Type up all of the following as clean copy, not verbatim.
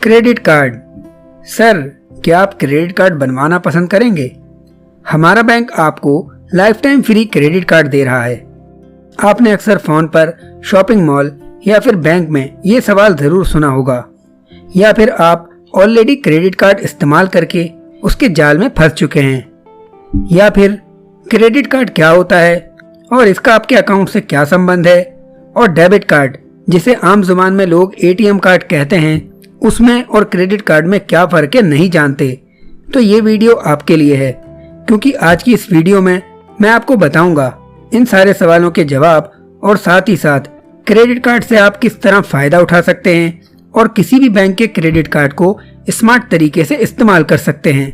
Credit card. Sir, क्या आप credit card बनवाना पसंद करेंगे? हमारा बैंक आपको life time free credit card दे रहा है। आपने अक्सर फोन पर, शॉपिंग मॉल या फिर बैंक में ये सवाल जरूर सुना होगा, या फिर आप ऑलरेडी क्रेडिट कार्ड इस्तेमाल करके उसके जाल में फंस चुके हैं, या फिर क्रेडिट कार्ड क्या होता है और इसका आपके अकाउंट से क्या संबंध है, और डेबिट कार्ड जिसे आम जुबान में लोग एटीएम कार्ड कहते हैं, उसमें और क्रेडिट कार्ड में क्या फर्क है नहीं जानते। तो ये वीडियो आपके लिए है, क्योंकि आज की इस वीडियो में मैं आपको बताऊंगा इन सारे सवालों के जवाब, और साथ ही साथ क्रेडिट कार्ड से आप किस तरह फायदा उठा सकते हैं और किसी भी बैंक के क्रेडिट कार्ड को स्मार्ट तरीके से इस्तेमाल कर सकते हैं।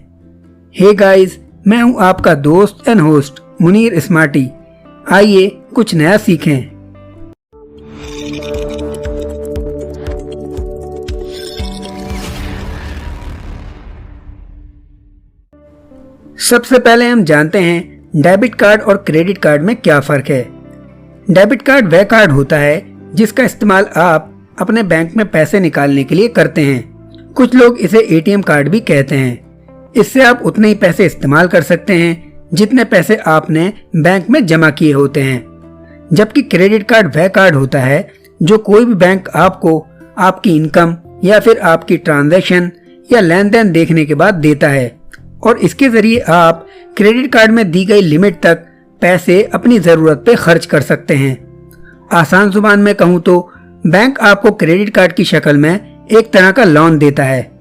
हे गाइस, मैं हूं आपका दोस्त एंड होस्ट मुनीर स्मार्टी। आइए कुछ नया सीखें। सबसे पहले हम जानते हैं डेबिट कार्ड और क्रेडिट कार्ड में क्या फर्क है। डेबिट कार्ड वह कार्ड होता है जिसका इस्तेमाल आप अपने बैंक में पैसे निकालने के लिए करते हैं। कुछ लोग इसे एटीएम कार्ड भी कहते हैं। इससे आप उतने ही पैसे इस्तेमाल कर सकते हैं जितने पैसे आपने बैंक में जमा किए होते हैं। जबकि क्रेडिट कार्ड वह कार्ड होता है जो कोई भी बैंक आपको आपकी इनकम या फिर आपकी ट्रांजैक्शन या लेन देन देखने के बाद देता है, और इसके जरिए आप क्रेडिट कार्ड में दी गई लिमिट तक पैसे अपनी जरूरत पे खर्च कर सकते हैं। आसान जुबान में कहूँ तो बैंक आपको क्रेडिट कार्ड की शक्ल में एक तरह का लोन देता है,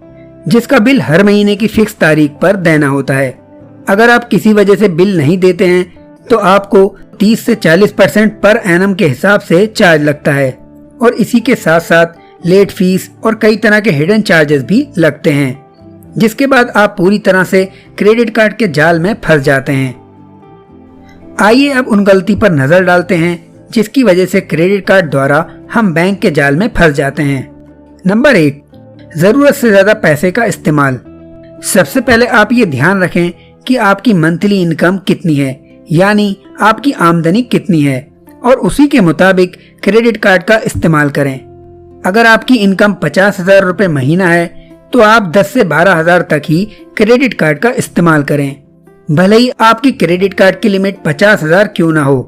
जिसका बिल हर महीने की फिक्स तारीख पर देना होता है। अगर आप किसी वजह से बिल नहीं देते हैं तो आपको 30 से 40% पर एनम के हिसाब से चार्ज लगता है, और इसी के साथ साथ लेट फीस और कई तरह के हिडन चार्जेस भी लगते हैं, जिसके बाद आप पूरी तरह से क्रेडिट कार्ड के जाल में फंस जाते हैं। आइए अब उन गलती पर नजर डालते हैं जिसकी वजह से क्रेडिट कार्ड द्वारा हम बैंक के जाल में फंस जाते हैं। नंबर 1, जरूरत से ज्यादा पैसे का इस्तेमाल। सबसे पहले आप ये ध्यान रखें कि आपकी मंथली इनकम कितनी है, यानी आपकी आमदनी कितनी है, और उसी के मुताबिक क्रेडिट कार्ड का इस्तेमाल करें। अगर आपकी इनकम 50,000 रुपए महीना है तो आप 10 से 12,000 तक ही क्रेडिट कार्ड का इस्तेमाल करें, भले ही आपकी क्रेडिट कार्ड की लिमिट 50,000 क्यों ना हो।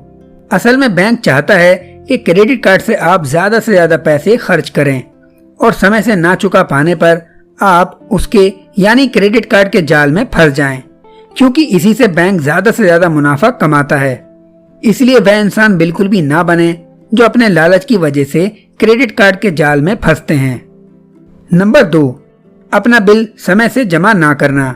असल में बैंक चाहता है कि क्रेडिट कार्ड से आप ज्यादा से ज्यादा पैसे खर्च करें, और समय से ना चुका पाने पर आप उसके यानी क्रेडिट कार्ड के जाल में फंस जाएं, क्योंकि इसी से बैंक ज्यादा से ज्यादा मुनाफा कमाता है। इसलिए वह इंसान बिल्कुल भी ना बने जो अपने लालच की वजह से क्रेडिट कार्ड के जाल में फंसते हैं। नंबर 2, अपना बिल समय से जमा ना करना।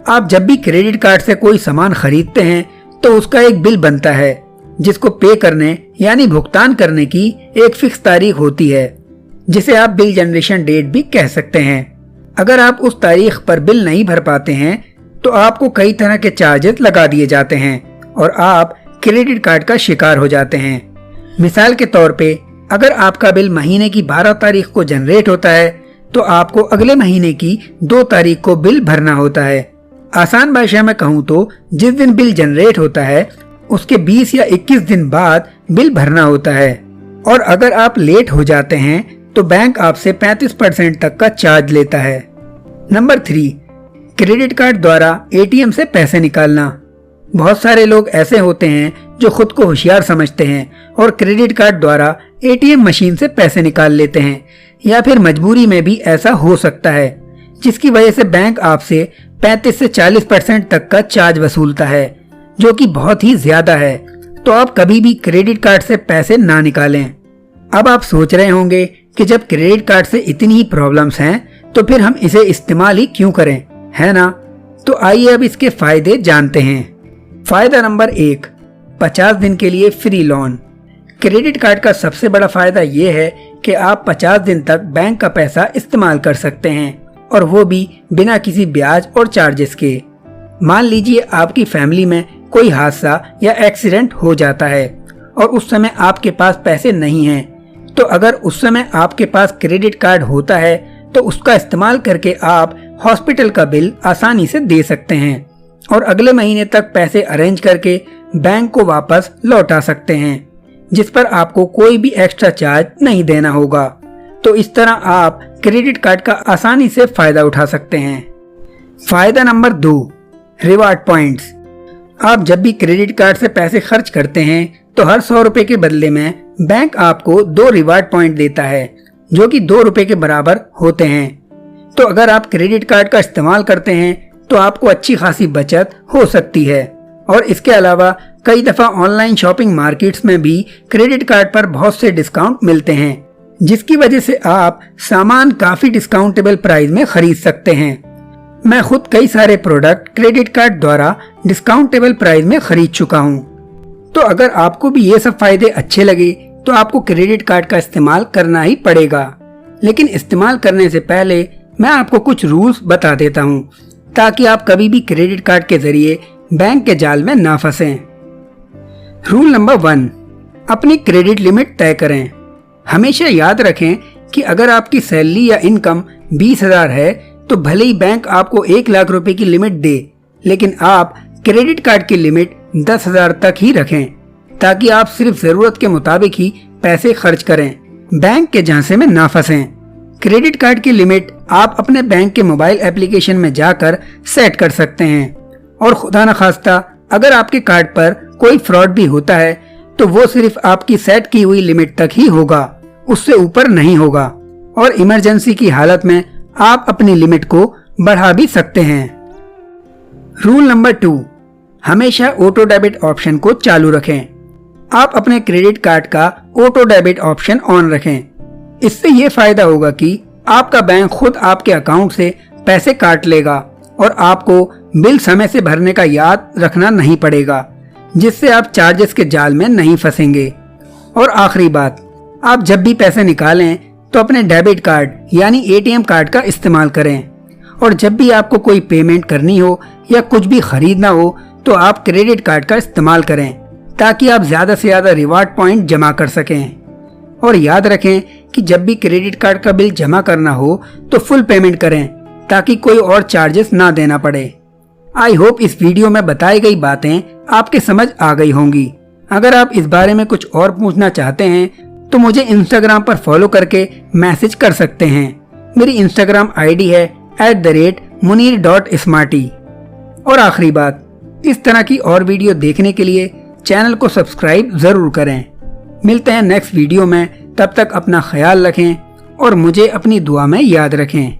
आप जब भी क्रेडिट कार्ड से कोई सामान खरीदते हैं तो उसका एक बिल बनता है, जिसको पे करने यानी भुगतान करने की एक फिक्स तारीख होती है, जिसे आप बिल जनरेशन डेट भी कह सकते हैं। अगर आप उस तारीख पर बिल नहीं भर पाते हैं तो आपको कई तरह के चार्जेस लगा दिए जाते हैं और आप क्रेडिट कार्ड का शिकार हो जाते हैं। मिसाल के तौर पे, अगर आपका बिल महीने की 12 तारीख को जनरेट होता है तो आपको अगले महीने की 2 तारीख को बिल भरना होता है। आसान भाषा में कहूँ तो जिस दिन बिल जनरेट होता है उसके 20 या 21 दिन बाद बिल भरना होता है, और अगर आप लेट हो जाते हैं तो बैंक आपसे 35% तक का चार्ज लेता है। नंबर 3, क्रेडिट कार्ड द्वारा एटीएम से पैसे निकालना। बहुत सारे लोग ऐसे होते हैं जो खुद को होशियार समझते हैं और क्रेडिट कार्ड द्वारा एटीएम मशीन से पैसे निकाल लेते हैं, या फिर मजबूरी में भी ऐसा हो सकता है, जिसकी वजह से बैंक आपसे 35 से 40% तक का चार्ज वसूलता है, जो कि बहुत ही ज्यादा है। तो आप कभी भी क्रेडिट कार्ड से पैसे ना निकालें। अब आप सोच रहे होंगे कि जब क्रेडिट कार्ड से इतनी ही प्रॉब्लम्स हैं तो फिर हम इसे इस्तेमाल ही क्यों करें, है ना? तो आइए अब इसके फायदे जानते हैं। फायदा नंबर 1, 50 दिन के लिए फ्री लोन। क्रेडिट कार्ड का सबसे बड़ा फायदा ये है कि आप 50 दिन तक बैंक का पैसा इस्तेमाल कर सकते हैं, और वो भी बिना किसी ब्याज और चार्जेस के। मान लीजिए आपकी फैमिली में कोई हादसा या एक्सीडेंट हो जाता है और उस समय आपके पास पैसे नहीं हैं, तो अगर उस समय आपके पास क्रेडिट कार्ड होता है तो उसका इस्तेमाल करके आप हॉस्पिटल का बिल आसानी से दे सकते हैं, और अगले महीने तक पैसे अरेंज करके बैंक को वापस लौटा सकते हैं, जिस पर आपको कोई भी एक्स्ट्रा चार्ज नहीं देना होगा। तो इस तरह आप क्रेडिट कार्ड का आसानी से फायदा उठा सकते हैं। फायदा नंबर 2, रिवार्ड पॉइंट्स। आप जब भी क्रेडिट कार्ड से पैसे खर्च करते हैं तो हर 100 रुपए के बदले में बैंक आपको 2 रिवार्ड पॉइंट देता है, जो कि 2 रुपए के बराबर होते हैं। तो अगर आप क्रेडिट कार्ड का इस्तेमाल करते हैं तो आपको अच्छी खासी बचत हो सकती है। और इसके अलावा कई दफा ऑनलाइन शॉपिंग मार्केट्स में भी क्रेडिट कार्ड पर बहुत से डिस्काउंट मिलते हैं, जिसकी वजह से आप सामान काफी डिस्काउंटेबल प्राइस में खरीद सकते हैं। मैं खुद कई सारे प्रोडक्ट क्रेडिट कार्ड द्वारा डिस्काउंटेबल प्राइस में खरीद चुका हूँ। तो अगर आपको भी ये सब फायदे अच्छे लगे तो आपको क्रेडिट कार्ड का इस्तेमाल करना ही पड़ेगा। लेकिन इस्तेमाल करने से पहले मैं आपको कुछ रूल्स बता देता हूँ, ताकि आप कभी भी क्रेडिट कार्ड के जरिए बैंक के जाल में ना फंसें। रूल नंबर 1, अपनी क्रेडिट लिमिट तय करें। हमेशा याद रखें कि अगर आपकी सैलरी या इनकम 20,000 है तो भले ही बैंक आपको 1 लाख रुपए की लिमिट दे, लेकिन आप क्रेडिट कार्ड की लिमिट 10,000 तक ही रखें, ताकि आप सिर्फ जरूरत के मुताबिक ही पैसे खर्च करें, बैंक के झांसे में ना फंसें। क्रेडिट कार्ड की लिमिट आप अपने बैंक के मोबाइल एप्लीकेशन में जाकर सेट कर सकते हैं। और खुदा न खास्ता अगर आपके कार्ड पर कोई फ्रॉड भी होता है तो वो सिर्फ आपकी सेट की हुई लिमिट तक ही होगा, उससे ऊपर नहीं होगा। और इमरजेंसी की हालत में आप अपनी लिमिट को बढ़ा भी सकते हैं। रूल नंबर 2, हमेशा ऑटो डेबिट ऑप्शन को चालू रखें। आप अपने क्रेडिट कार्ड का ऑटो डेबिट ऑप्शन ऑन रखें। इससे ये फायदा होगा कि आपका बैंक खुद आपके अकाउंट से पैसे काट लेगा और आपको बिल समय से भरने का याद रखना नहीं पड़ेगा, जिससे आप चार्जेस के जाल में नहीं फंसेंगे। और आखिरी बात, आप जब भी पैसे निकालें तो अपने डेबिट कार्ड यानी एटीएम कार्ड का इस्तेमाल करें। और जब भी आपको कोई पेमेंट करनी हो या कुछ भी खरीदना हो तो आप क्रेडिट कार्ड का इस्तेमाल करें, ताकि आप ज्यादा से ज्यादा रिवार्ड पॉइंट जमा कर सकें। और याद रखें कि जब भी क्रेडिट कार्ड का बिल जमा करना हो तो फुल पेमेंट करें, ताकि कोई और चार्जेस ना देना पड़े। आई होप इस वीडियो में बताई गई बातें आपके समझ आ गई होंगी। अगर आप इस बारे में कुछ और पूछना चाहते हैं तो मुझे इंस्टाग्राम पर फॉलो करके मैसेज कर सकते हैं। मेरी इंस्टाग्राम आईडी है @munir.smarty। और आखिरी बात, इस तरह की और वीडियो देखने के लिए चैनल को सब्सक्राइब जरूर करें। मिलते हैं नेक्स्ट वीडियो में, तब तक अपना ख्याल रखें और मुझे अपनी दुआ में याद रखें।